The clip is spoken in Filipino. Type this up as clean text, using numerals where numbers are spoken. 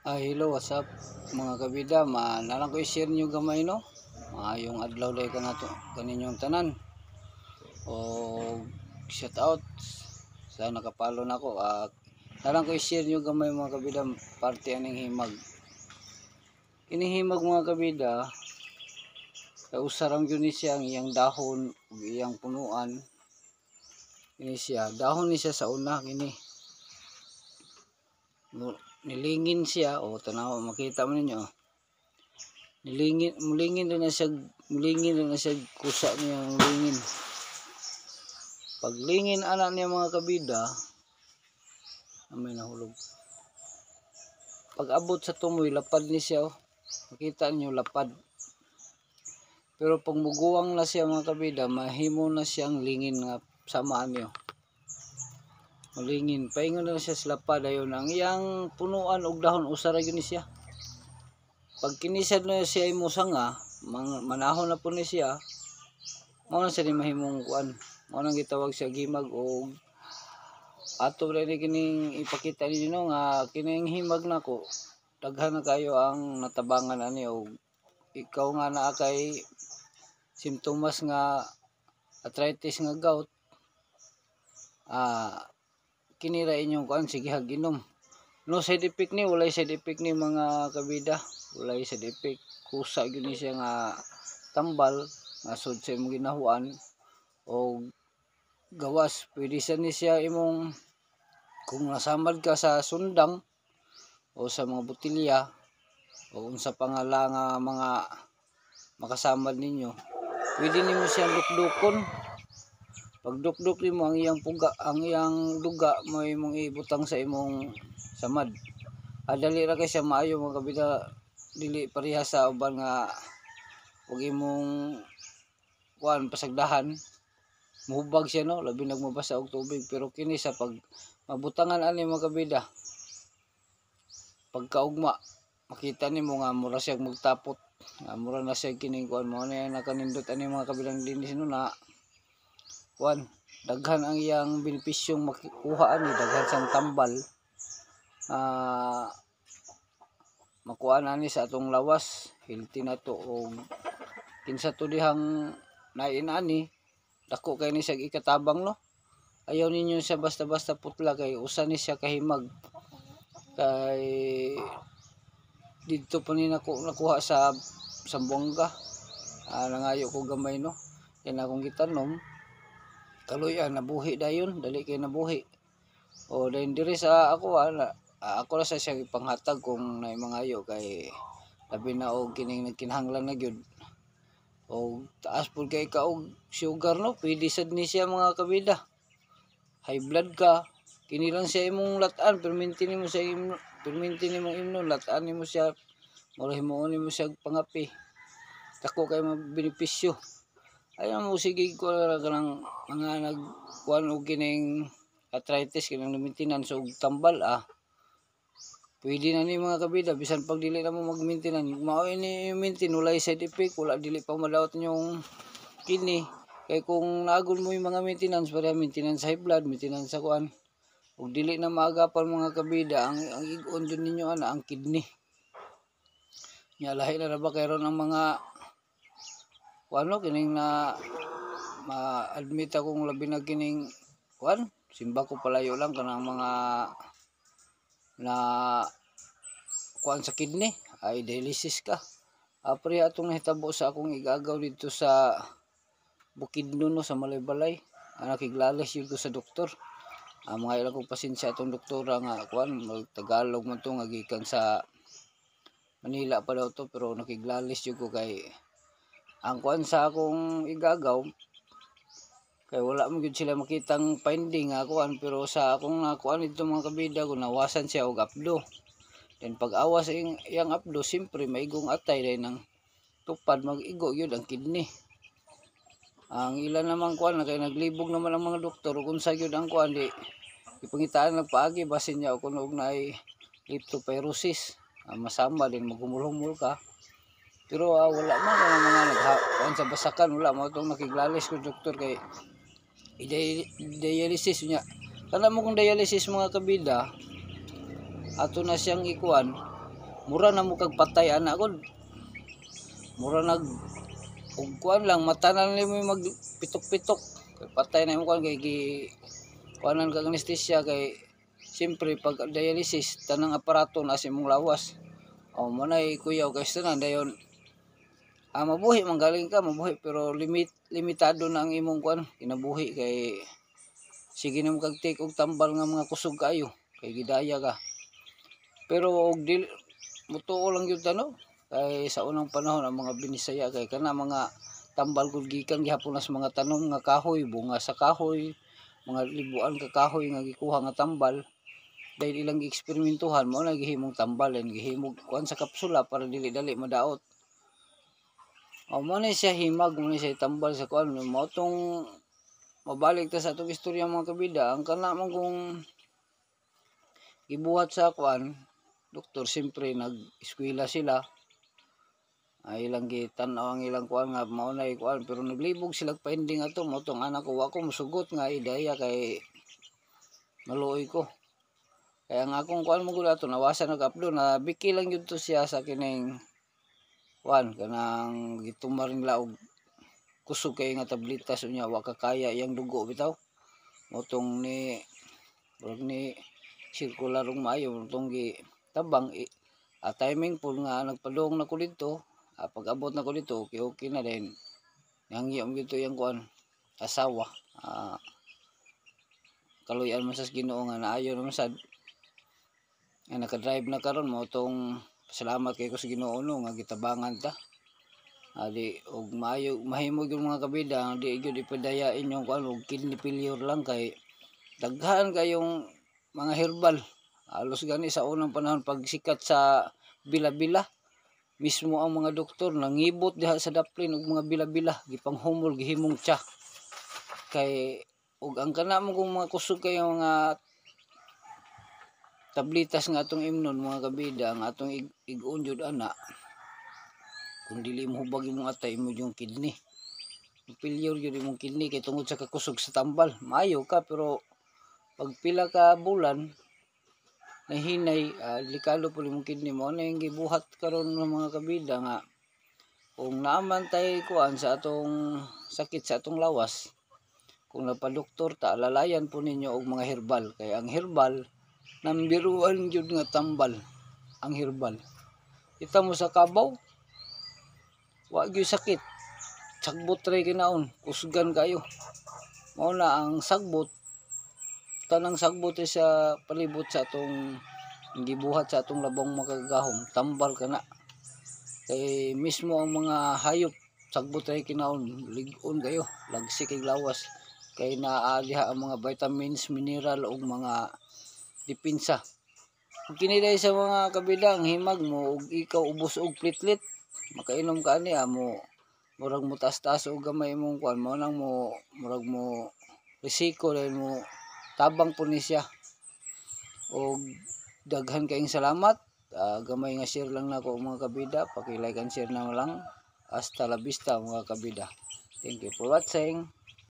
Hello, what's up mga kabida, nalang ko i-share nyo gamay no, yung adlaw day ka nato kaninyong tanan o shout out sa nakapalo na ko. Nalang ko i-share nyo gamay mga kabida, parte aning himag inihimag mga kabida, kausaram yun ni siya ang iyang dahon ug iyang punuan. Ini siya dahon ni siya sa una kini nilingin siya, o tanaw makita mo ninyo, mulingin rin na siya kusa niya ang lingin. Paglingin anak niya mga kabida, may nahulog. Pag abot sa tumoy, lapad ni siya, makita niyo lapad. Pero pag muguwang na siya mga kabida, mahimo na siyang lingin nga samaan niyo. Malingin, paingon na siya sa lapad, ayon ang iyang punuan og dahon usara gyud ni siya. Pag kinisad na siya imo sanga, manahon na po ni siya, mao na siya ni mahimong kuan. Mao nang gitawag siya gimag, o ato rin kining ipakita ninyo nga kining himag nako daghan na kayo ang natabangan ani, o ikaw nga naa kay simptomas nga arthritis nga gout, kinira inyong kuan, sige haginom. No side effect ni, walay side effect ni mga kabida, walay side effect. Kusa gyud ni siya nga tambal nga sud sa imong ginahuan o gawas. Pwede sa ni siya imong, kung nasamad ka sa sundang o sa mga botilya o unsa pa nga lang mga makasamad ninyo, pwede nimo siya dukdukon. Pag dukduk nimo ang iyang puga, ang iyang duga mo imong ibutang sa imong samad. Dali ra kay siya maayo mga kabida, dili pareha sa uban nga ug imong kuan pasagdahan, muhubag siya no, labi nagmabasa og tubig. Pero kini sa pag mabutangan ani mga kabida, pagkaugma makita nimo nga mura siya magtapot, mura na siya kining kuan mo na nakanindot ani mga kabilang dinis no, na kuan daghan ang iyang benepisyong makuha ani, daghan sang tambal makuha ani sa atong lawas, healthy na to. O kinsa to dihang nainani, dako kay ni siya ikatabang no. Ayaw ninyo siya basta-basta putla, kay usa ni siya kahimag. Kay dito pa ni nako nakuha sa Sambuanga, nangayo ko gamay no, kay na akong gitanom kaluyan nabuhi dayon, dali kay nabuhi. O dayon diri sa ako ako ra sa siya ipanghatag kung nay mangayo, kay labi na og kining nagkinahanglan na gyud. O taas pud kay ka og sugar no, pwede sad ni siya mga kabida. High blood ka, kini lang siya imong lat-an, perminti nimo siya imnon, lat-an nimo siya, mura himuon nimo siya pangapi. Dako kay benepisyo. Ayaw mo sige ko ra kanang mga nagkuan og kining arthritis, kinang maintenance og tambal pwede na ni mga kabida, bisan pag dili na mo mag-maintenance, mao ini maintain, walay side effect, wala dili pa madawat yung kidney. Kay kung naagol mo yung mga maintenance, para maintenance high blood, maintenance sa kuan, ug dili na maagapan mga kabida, ang ig-on dun ninyo ang kidney. Nya lahi na ba kay ron ang mga kuano kining na ma-admit akong labi na kining kuan, simba ko palayo lang kanang mga na kuan sa kidney, ay dialysis ka. Pre atong nahitabo sa akong igagaw dito sa Bukidnon no, sa Malaybalay, nakiglalis yun ko sa doktor. Mga ilang kong pasensya atong doktora nga kuan, Tagalog man to, nga gikan sa Manila pa daw to, pero nakiglalis yun ko. Kay ang kuan sa akong igagaw, kay wala mo gyud sila makitang finding nga kuan, pero sa akong kuan dito mga kabida ko, nawasan siya og apdo. Then pag awas iyang apdo, siyempre maigong atay dahil ng tupad, mag-igo yun ang kidney. Ang ilan naman kuan na kay naglibog naman ang mga doktor kung sa yun ang kuan, di ipangitaan nagpaagi basin niya kung og naay leptopyrosis, masamba din maghumul-humul ka. Pero wala man ang mga naghaon sa basakan, wala mo itong nakiglalis ko doktor, kay dialysis niya. Kana mo kung dialysis mga kabida, ato na siyang ikuan, mura na mo kag patay ana ko. Mura nag ug kuan lang mata na nimo magpitok-pitok. Kay patay na mo kuan kay gi kuanan kag anesthesia kay siyempre pag dialysis tanang aparato na sa imong lawas. O mo nay kuyaw kay tanan dayon mabuhi manggaling ka mabuhi pero limitado na ang imong kuan kinabuhi kay sige na mo kag take og tambal nga mga kusog kayo kay gidaya ka. Pero og dili mutuo lang gyud no kay sa unang panahon ang mga binisaya kay kana mga tambal kung gikan gihapon sa mga tanom nga kahoy, bunga sa kahoy, mga libuan ka kahoy nga gikuha nga tambal dahil ilang gieksperimentuhan mo na gihimong tambal and gihimog kuan sa kapsula para dili dali madaot. Mo na siya himag mo na siya tambal sa kuan mo tong mabalik ta sa atong istorya mga kabida ang kana man kung gibuhat sa kuan doktor siyempre nag-eskwela sila ay ilang gitan-aw ang ilang kuan nga mao na kuan pero naglibog sila pending ato mo tong anak ko wa ko musugot nga idaya kay maluoy ko kaya ang akong kuan mo gud ato nawasan nag-upload na biki lang gyud to siya sa kining kuan kanang gitumar nila og kusog kay nga tabletas unya wa ka kaya iyang dugo bitaw mo tong ni burag ni circular og maayo mo tong gi tabang timing po nga nagpadung na ko dito. Pag abot na ko dito, okay na din. Nangyayam dito yung kuan asawa. Kaluyan man sa Ginoo nga naayo naman sad. Naka-drive na karon mo tong salamat kay ko sa Ginoo no nga gitabangan ta. Di og maayo mahimog yung mga kabida, di gyud ipadayain yung kuan og kidney failure lang kay daghan kayong mga herbal. Halos gani sa unang panahon pagsikat sa bila-bila. Mismo ang mga doktor nangibot diha sa daplin og mga bila-bila gipanghumol gihimong tsa kay og ang kana mo kung mga kusog kay mga tablitas nga atong imnon mga kabida ang atong ig-on jud ana kung dili mo hubag imong atay mo yung kidney failure jud imong kidney kay tungod sa kakusog sa tambal maayo ka pero pag pila ka bulan nahinay delikado po yung kidney mo na yung gibuhat karon ng mga kabida nga kung naaman tayo kuan sa atong sakit sa atong lawas kung napadoktor ta alalayan po ninyo og mga herbal kay ang herbal number 1 jud nga tambal ang herbal kita mo sa kabaw wa gyud sakit sagbot ray kinaon kusgan kayo mao na ang sagbot tanang sagbot sa palibot sa atong gibuhat sa atong labong makagahom tambal kana kay mismo ang mga hayop sagbot ay kinaon lig-on kayo lagsi kay lawas kay naa diha ang mga vitamins mineral ug mga depensa kini dai sa mga kabida ang himag mo ug ikaw ubos og plitlit makainom ka ani mo murag mo taas-taas og gamay imong kuan mo nang mo murag mo risiko dahil mo tabang po ni siya og daghan kayong salamat gamay nga share lang nako mga kabida paki-like and share na lang hasta la vista mga kabida thank you for watching.